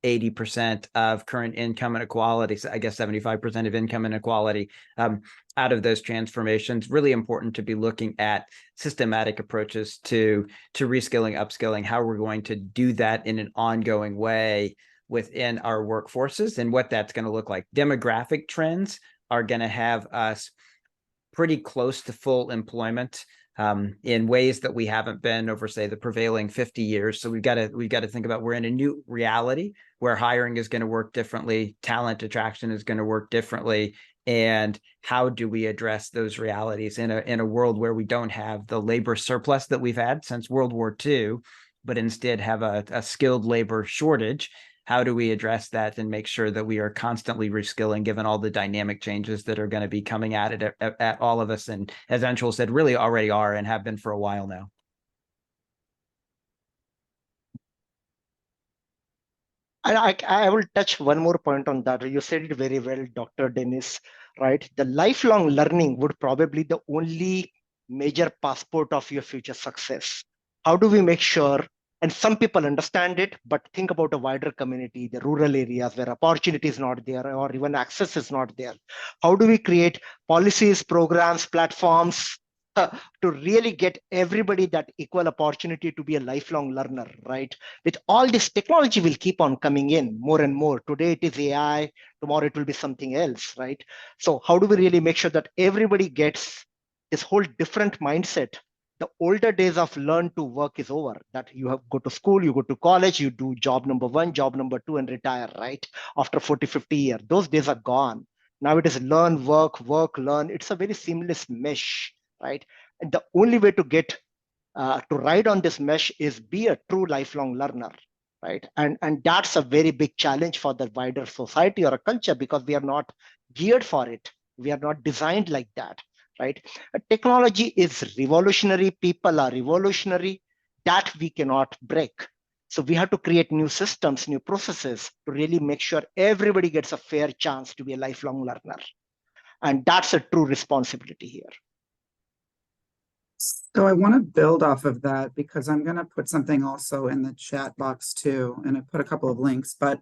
80% of current income inequality, so I guess 75% of income inequality out of those transformations. Really important to be looking at systematic approaches to reskilling, upskilling, how we're going to do that in an ongoing way within our workforces and what that's going to look like. Demographic trends are going to have us pretty close to full employment in ways that we haven't been over, say, the prevailing 50 years. So we've got to think about, we're in a new reality where hiring is going to work differently, talent attraction is going to work differently, and how do we address those realities in a world where we don't have the labor surplus that we've had since World War II, but instead have a skilled labor shortage. How do we address that and make sure that we are constantly reskilling, given all the dynamic changes that are going to be coming at it at all of us? And as Anshul said, really already are and have been for a while now. I will touch one more point on that. You said it very well, Dr. Dennis, right? The lifelong learning would probably the only major passport of your future success. How do we make sure, and some people understand it, but think about a wider community, the rural areas where opportunity is not there or even access is not there. How do we create policies, programs, platforms to really get everybody that equal opportunity to be a lifelong learner, right? With all this technology will keep on coming in more and more. Today it is AI, tomorrow it will be something else, right? So how do we really make sure that everybody gets this whole different mindset? The older days of learn to work is over, that you have go to school, you go to college, you do job number 1, job number 2 and retire, right? After 40, 50 years, those days are gone. Now it is learn, work, work, learn. It's a very seamless mesh, right? And the only way to get to ride on this mesh is be a true lifelong learner, right? And that's a very big challenge for the wider society or a culture, because we are not geared for it. We are not designed like that, right? Technology is revolutionary. People are revolutionary. That we cannot break. So we have to create new systems, new processes to really make sure everybody gets a fair chance to be a lifelong learner. And that's a true responsibility here. So I want to build off of that, because I'm going to put something also in the chat box too, and I put a couple of links, but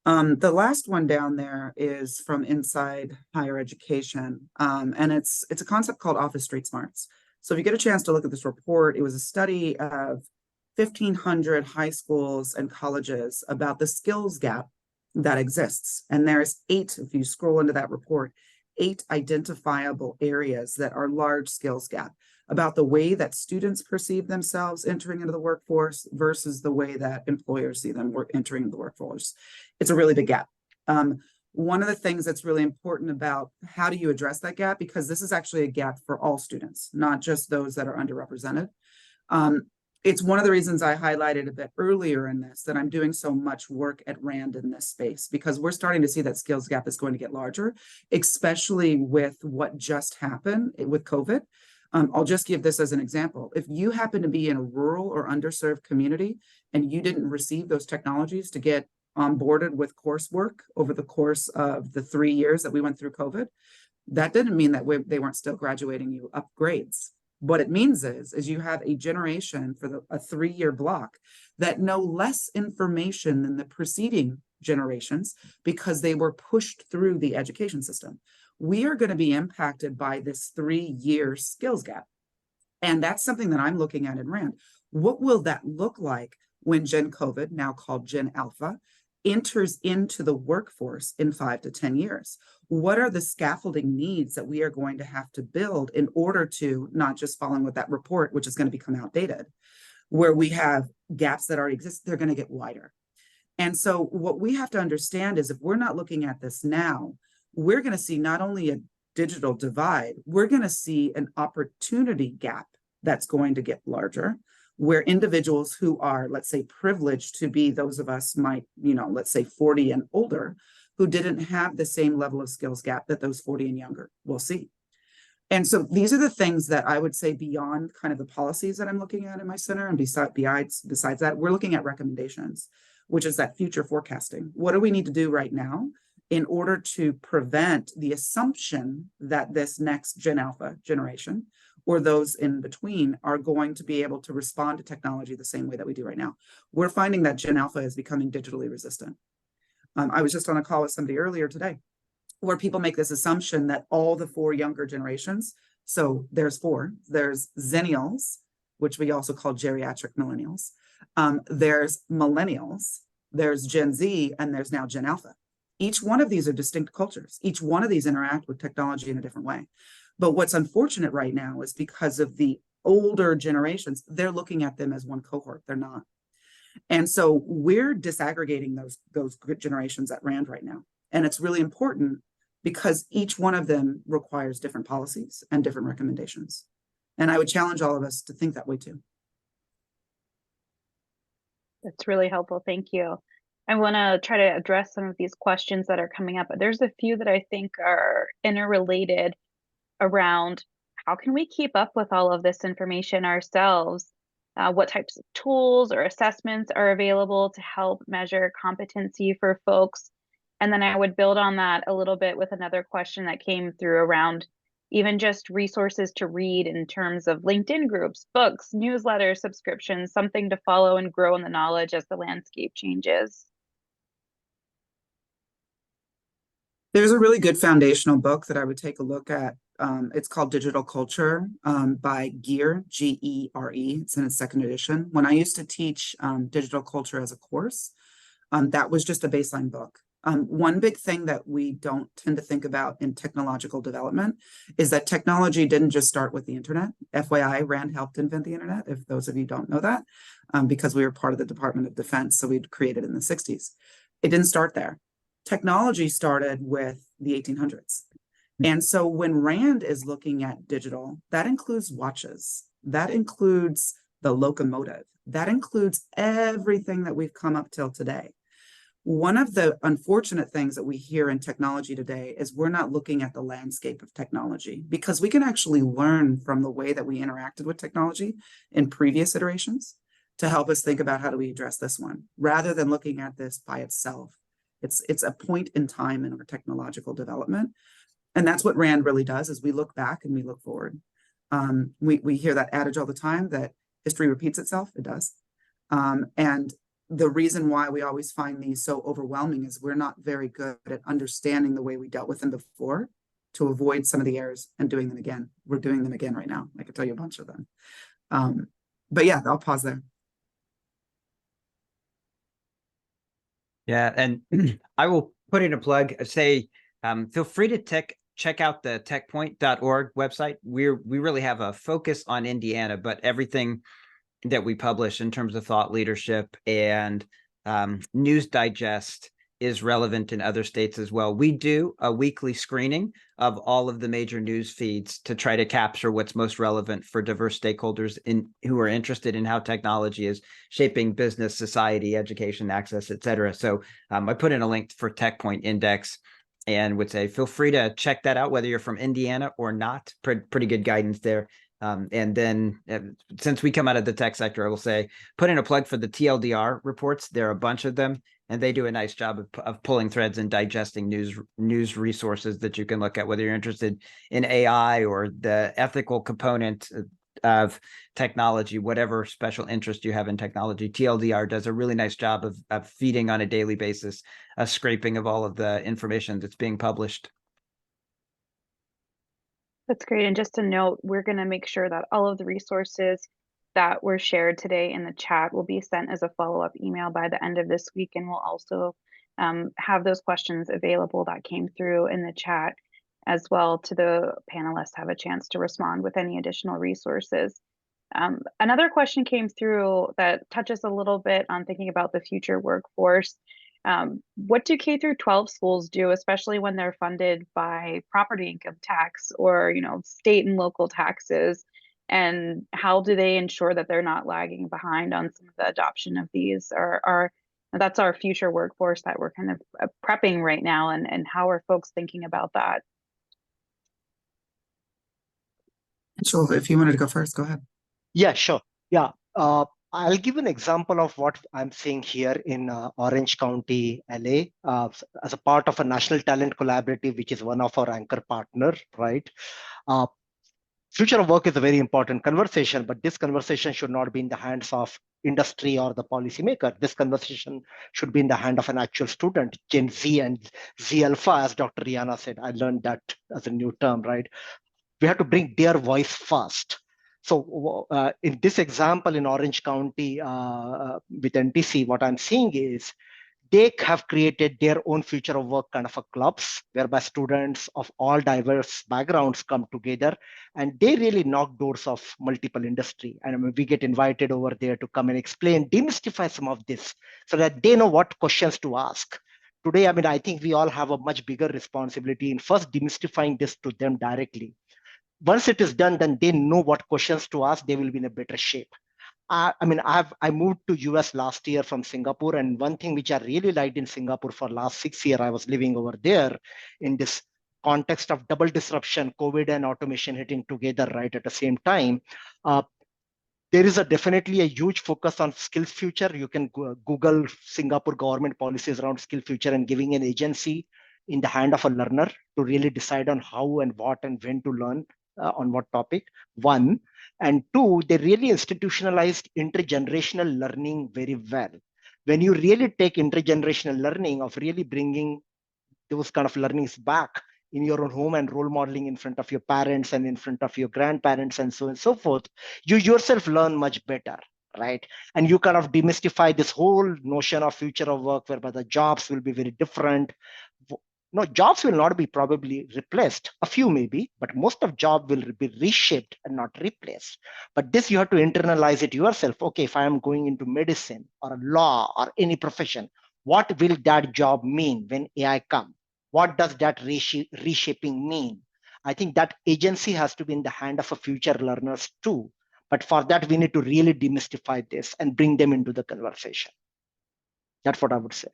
the last one down there is from Inside Higher Education, and it's a concept called Office Street Smarts. So if you get a chance to look at this report, it was a study of 1,500 high schools and colleges about the skills gap that exists. And there's 8, if you scroll into that report, 8 identifiable areas that are large skills gap about the way that students perceive themselves entering into the workforce versus the way that employers see them entering the workforce. It's a really big gap. One of the things that's really important about how do you address that gap, because this is actually a gap for all students, not just those that are underrepresented. It's one of the reasons I highlighted a bit earlier in this, that I'm doing so much work at RAND in this space, because we're starting to see that skills gap is going to get larger, especially with what just happened with COVID. I'll just give this as an example. If you happen to be in a rural or underserved community and you didn't receive those technologies to get onboarded with coursework over the course of the 3 years that we went through COVID, that didn't mean that they weren't still graduating you upgrades. What it means is you have a generation for a 3-year block that know less information than the preceding generations because they were pushed through the education system. We are going to be impacted by this 3-year skills gap. And that's something that I'm looking at in RAND. What will that look like when Gen COVID, now called Gen Alpha, enters into the workforce in 5 to 10 years? What are the scaffolding needs that we are going to have to build in order to not just following with that report, which is going to become outdated, where we have gaps that already exist, they're going to get wider. And so what we have to understand is if we're not looking at this now, we're going to see not only a digital divide, we're going to see an opportunity gap that's going to get larger, where individuals who are, let's say, privileged to be those of us let's say 40 and older, who didn't have the same level of skills gap that those 40 and younger will see. And so these are the things that I would say beyond kind of the policies that I'm looking at in my center. And besides that, we're looking at recommendations, which is that future forecasting. What do we need to do right now in order to prevent the assumption that this next Gen Alpha generation or those in between are going to be able to respond to technology the same way that we do right now? We're finding that Gen Alpha is becoming digitally resistant. I was just on a call with somebody earlier today where people make this assumption that all the 4 younger generations, so there's 4, there's Zennials, which we also call geriatric millennials, there's millennials, there's Gen Z, and there's now Gen Alpha. Each one of these are distinct cultures. Each one of these interact with technology in a different way. But what's unfortunate right now is because of the older generations, they're looking at them as one cohort. They're not. And so we're disaggregating those generations at RAND right now. And it's really important because each one of them requires different policies and different recommendations. And I would challenge all of us to think that way too. That's really helpful. Thank you. I want to try to address some of these questions that are coming up. There's a few that I think are interrelated around how can we keep up with all of this information ourselves? What types of tools or assessments are available to help measure competency for folks? And then I would build on that a little bit with another question that came through around even just resources to read in terms of LinkedIn groups, books, newsletters, subscriptions, something to follow and grow in the knowledge as the landscape changes. There's a really good foundational book that I would take a look at. It's called Digital Culture by Geer, G-E-R-E. It's in its second edition. When I used to teach digital culture as a course, that was just a baseline book. One big thing that we don't tend to think about in technological development is that technology didn't just start with the internet. FYI, Rand helped invent the internet, if those of you don't know that, because we were part of the Department of Defense, so we'd created in the 60s. It didn't start there. Technology started with the 1800s. And so when Rand is looking at digital, that includes watches, that includes the locomotive, that includes everything that we've come up till today. One of the unfortunate things that we hear in technology today is we're not looking at the landscape of technology, because we can actually learn from the way that we interacted with technology in previous iterations to help us think about how do we address this one, rather than looking at this by itself. It's a point in time in our technological development. And that's what Rand really does, is we look back and we look forward. We hear that adage all the time that history repeats itself. It does. And the reason why we always find these so overwhelming is we're not very good at understanding the way we dealt with them before to avoid some of the errors and doing them again. We're doing them again right now. I could tell you a bunch of them. But yeah, I'll pause there. Yeah, and I will put in a plug, say, feel free to check out the techpoint.org website. We really have a focus on Indiana, but everything that we publish in terms of thought leadership and news digest is relevant in other states as well. We do a weekly screening of all of the major news feeds to try to capture what's most relevant for diverse stakeholders who are interested in how technology is shaping business, society, education, access, et cetera. So I put in a link for TechPoint Index and would say, feel free to check that out, whether you're from Indiana or not. Pretty good guidance there. And then since we come out of the tech sector, I will say, put in a plug for the TLDR reports. There are a bunch of them, and they do a nice job of pulling threads and digesting news resources that you can look at, whether you're interested in AI or the ethical component of technology, whatever special interest you have in technology. TLDR does a really nice job of feeding on a daily basis, a scraping of all of the information that's being published. That's great. And just a note, we're going to make sure that all of the resources that were shared today in the chat will be sent as a follow-up email by the end of this week. And we'll also have those questions available that came through in the chat as well to the panelists have a chance to respond with any additional resources. Another question came through that touches a little bit on thinking about the future workforce. What do K through 12 schools do, especially when they're funded by property income tax or, state and local taxes? And how do they ensure that they're not lagging behind on some of the adoption of these? That's our future workforce that we're kind of prepping right now. And how are folks thinking about that? Sure, if you wanted to go first, go ahead. Yeah, sure. Yeah. I'll give an example of what I'm seeing here in Orange County, LA, as a part of a National Talent Collaborative, which is one of our anchor partners, right? Future of work is a very important conversation, but this conversation should not be in the hands of industry or the policymaker. This conversation should be in the hand of an actual student, Gen Z and Z Alpha, as Dr. Rihanna said. I learned that as a new term, right? We have to bring their voice first. So in this example in Orange County with NTC, what I'm seeing is they have created their own future of work kind of a clubs whereby students of all diverse backgrounds come together and they really knock doors of multiple industry. And we get invited over there to come and explain, demystify some of this so that they know what questions to ask. Today, I think we all have a much bigger responsibility in first demystifying this to them directly. Once it is done, then they know what questions to ask, they will be in a better shape. I moved to US last year from Singapore, and one thing which I really liked in Singapore for last 6 years, I was living over there in this context of double disruption, COVID and automation hitting together right at the same time. There is definitely a huge focus on skills future. You can Google Singapore government policies around skill future and giving an agency in the hand of a learner to really decide on how and what and when to learn on what topic. One. And two, they really institutionalized intergenerational learning very well. When you really take intergenerational learning of really bringing those kind of learnings back in your own home and role modeling in front of your parents and in front of your grandparents and so on and so forth, you yourself learn much better, right? And you kind of demystify this whole notion of future of work whereby the jobs will be very different. No, jobs will not be probably replaced. A few maybe, but most of job will be reshaped and not replaced. But this you have to internalize it yourself. Okay, if I am going into medicine or law or any profession, what will that job mean when AI comes? What does that reshaping mean? I think that agency has to be in the hand of a future learners too. But for that, we need to really demystify this and bring them into the conversation. That's what I would say.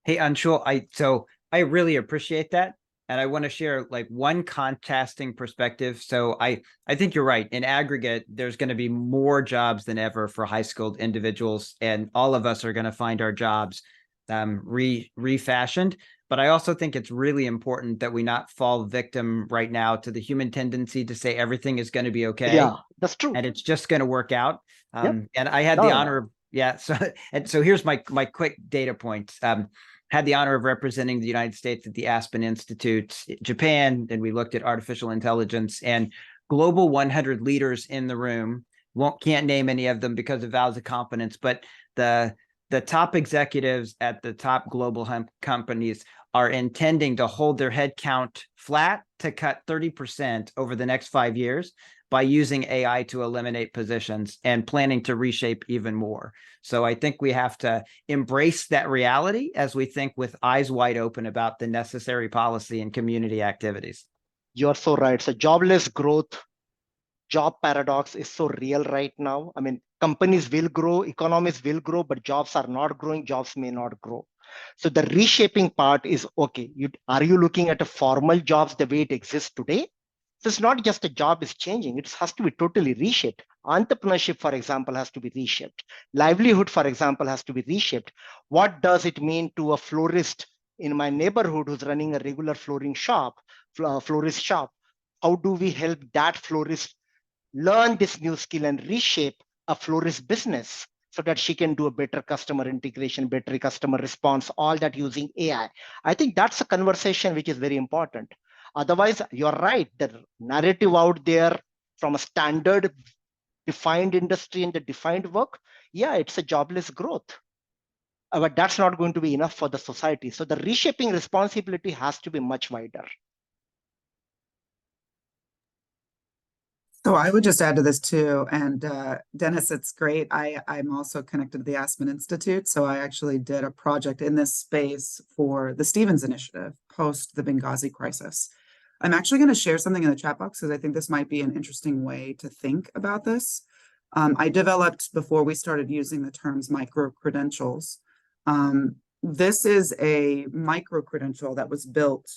Hey, Anshul, I really appreciate that. And I want to share like one contrasting perspective. So I think you're right. In aggregate, there's going to be more jobs than ever for high skilled individuals, and all of us are going to find our jobs refashioned. But I also think it's really important that we not fall victim right now to the human tendency to say everything is going to be okay. Yeah, that's true. And it's just going to work out. Yep. And I had the honor of, so here's my quick data points. Had the honor of representing the United States at the Aspen Institute, Japan, and we looked at artificial intelligence and global 100 leaders in the room. Can't name any of them because of vows of confidence, but the top executives at the top global companies are intending to hold their head count flat to cut 30% over the next 5 years by using AI to eliminate positions and planning to reshape even more. So I think we have to embrace that reality as we think with eyes wide open about the necessary policy and community activities. You're so right. So jobless growth, job paradox is so real right now. I mean, companies will grow, economies will grow, but jobs are not growing, jobs may not grow. So the reshaping part is, okay, are you looking at a formal jobs the way it exists today? So it's not just a job is changing, it has to be totally reshaped. Entrepreneurship, for example, has to be reshaped. Livelihood, for example, has to be reshaped. What does it mean to a florist in my neighborhood who's running a regular florist shop? How do we help that florist learn this new skill and reshape a florist business so that she can do a better customer integration, better customer response, all that using AI? I think that's a conversation which is very important. Otherwise, you're right, the narrative out there from a standard defined industry and the defined work, yeah, it's a jobless growth. But that's not going to be enough for the society. So the reshaping responsibility has to be much wider. So I would just add to this too, and Dennis, it's great. I'm also connected to the Aspen Institute, so I actually did a project in this space for the Stevens Initiative post the Benghazi crisis. I'm actually going to share something in the chat box because I think this might be an interesting way to think about this. I developed, before we started using the terms micro-credentials, this is a micro-credential that was built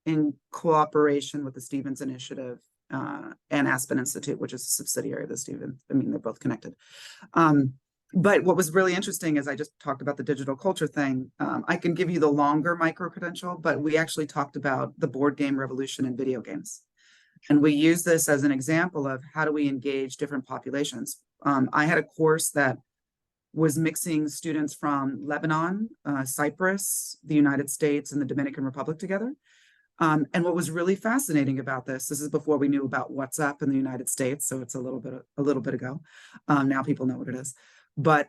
in cooperation with the Stevens Initiative and Aspen Institute, which is a subsidiary of the Stevens. I mean, they're both connected. But what was really interesting is I just talked about the digital culture thing. I can give you the longer micro-credential, but we actually talked about the board game revolution in video games. And we use this as an example of how do we engage different populations. I had a course that was mixing students from Lebanon, Cyprus, the United States, and the Dominican Republic together. And what was really fascinating about this is before we knew about WhatsApp in the United States, so it's a little bit ago. Now people know what it is. But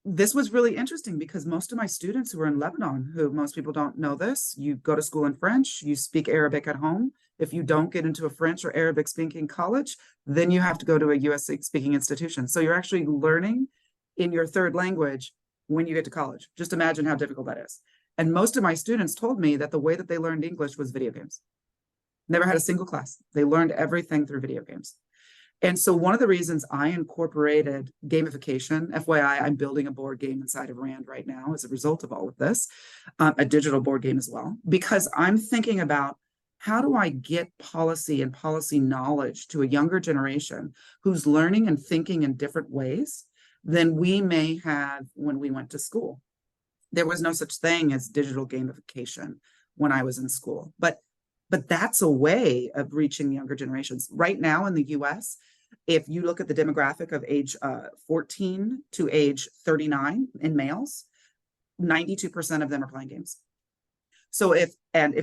this was really interesting because most of my students who were in Lebanon, who most people don't know this, you go to school in French, you speak Arabic at home. If you don't get into a French or Arabic speaking college, then you have to go to a US speaking institution. So you're actually learning in your third language when you get to college. Just imagine how difficult that is. And most of my students told me that the way that they learned English was video games. Never had a single class. They learned everything through video games. And so one of the reasons I incorporated gamification, FYI, I'm building a board game inside of RAND right now as a result of all of this, a digital board game as well, because I'm thinking about how do I get policy and policy knowledge to a younger generation who's learning and thinking in different ways than we may have when we went to school. There was no such thing as digital gamification when I was in school, but that's a way of reaching younger generations. Right now in the US, if you look at the demographic of age 14 to age 39 in males, 92% of them are playing games. So if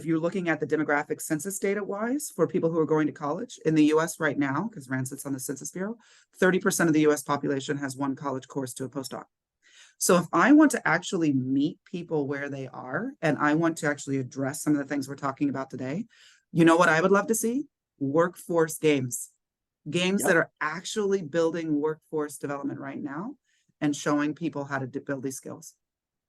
you're looking at the demographic census data wise for people who are going to college in the US right now, because RAND sits on the Census Bureau, 30% of the US population has one college course to a postdoc. So if I want to actually meet people where they are, and I want to actually address some of the things we're talking about today, you know what I would love to see? Workforce games. Games that are actually building workforce development right now and showing people how to build these skills.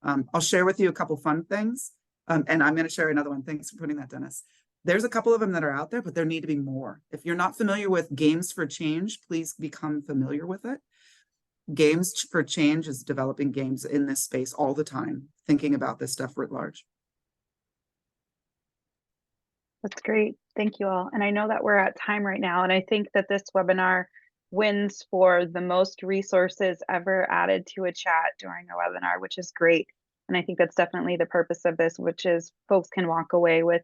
I'll share with you a couple fun things. And I'm going to share another one. Thanks for putting that, Dennis. There's a couple of them that are out there, but there need to be more. If you're not familiar with Games for Change, please become familiar with it. Games for Change is developing games in this space all the time, thinking about this stuff writ large. That's great. Thank you all. And I know that we're at time right now, and I think that this webinar wins for the most resources ever added to a chat during a webinar, which is great. And I think that's definitely the purpose of this, which is folks can walk away with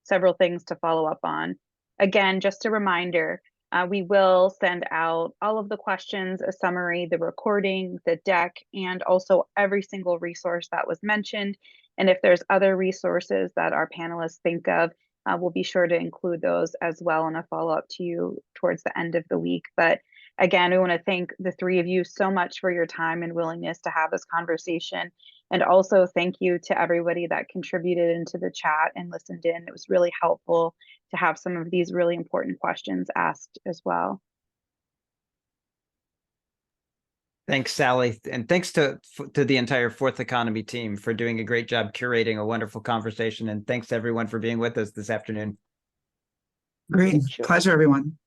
several things to follow up on. Again, just a reminder, we will send out all of the questions, a summary, the recording, the deck, and also every single resource that was mentioned. And if there's other resources that our panelists think of, we'll be sure to include those as well in a follow-up to you towards the end of the week. But again, we want to thank the three of you so much for your time and willingness to have this conversation. And also thank you to everybody that contributed into the chat and listened in. It was really helpful to have some of these really important questions asked as well. Thanks, Sally. And thanks to the entire Fourth Economy team for doing a great job curating a wonderful conversation. And thanks to everyone for being with us this afternoon. Great. Pleasure, everyone.